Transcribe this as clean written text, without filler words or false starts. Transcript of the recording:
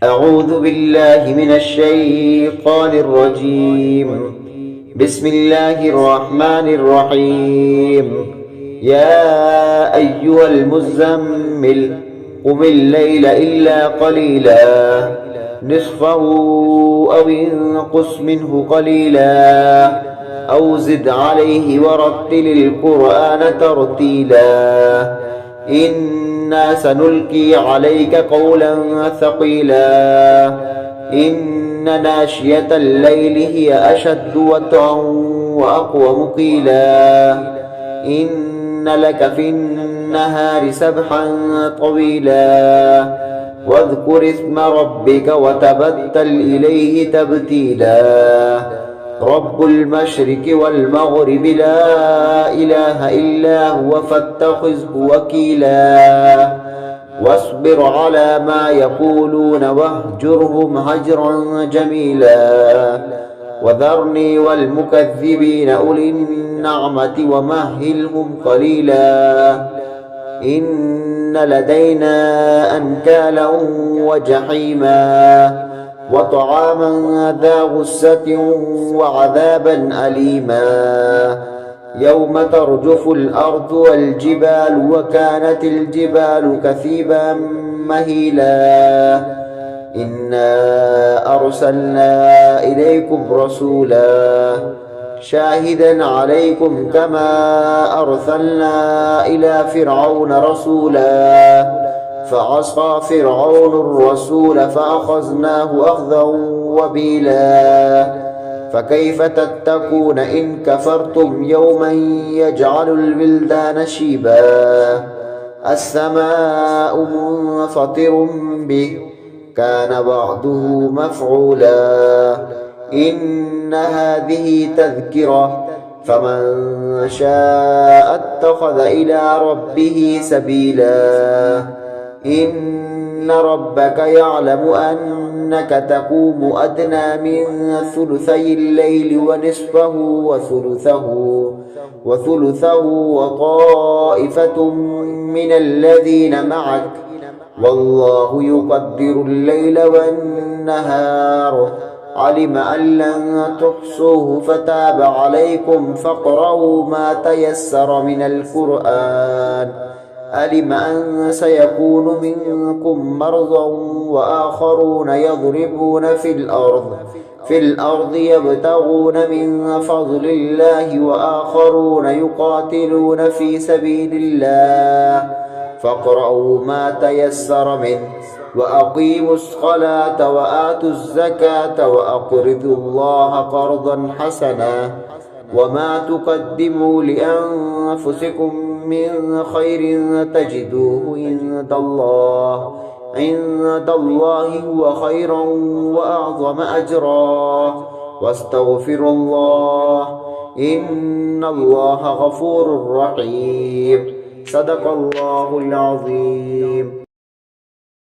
أعوذ بالله من الشيطان الرجيم. بسم الله الرحمن الرحيم. يا أيها المزمل قم الليل إلا قليلا نصفه أو انقص منه قليلا أو زد عليه ورتل القرآن ترتيلا إنا سنلقي عليك قولا ثقيلا إن ناشية الليل هي أشد وطئا وأقوم قيلا إن لك في النهار سبحا طويلا واذكر اسم ربك وتبتل إليه تبتيلا رب المشرق والمغرب لا إله إلا هو فاتخذه وكيلا واصبر على ما يقولون واهجرهم هجرا جميلا وذرني والمكذبين أولي النعمة ومهلهم قليلا إن لدينا أنكالا وجحيما وطعاما ذا غصة وعذابا أليما يوم ترجف الأرض والجبال وكانت الجبال كثيبا مهيلا إنا أرسلنا إليكم رسولا شاهدا عليكم كما أرسلنا إلى فرعون رسولا فعصى فرعون الرسول فأخذناه أخذا وبيلا فكيف تتقون إن كفرتم يوما يجعل الولدان شيبا السماء منفطر به كان بعضه مفعولا إن هذه تذكرة فمن شاء اتخذ إلى ربه سبيلا إن ربك يعلم أنك تقوم أدنى من ثلثي الليل ونصفه وثلثه وطائفة من الذين معك والله يقدر الليل والنهار علم أن لن تحصوه فتاب عليكم فاقرؤوا ما تيسر من القرآن علم أن سيكون منكم مرضى وآخرون يضربون في الأرض يبتغون من فضل الله وآخرون يقاتلون في سبيل الله فاقرؤوا ما تيسر منه وأقيموا الصلاة وآتوا الزكاة وأقرضوا الله قرضا حسنا وما تقدموا لأنفسكم من خير تجدوه عند الله هو خيرا وأعظم أجرا واستغفروا الله إن الله غفور رحيم صدق الله العظيم.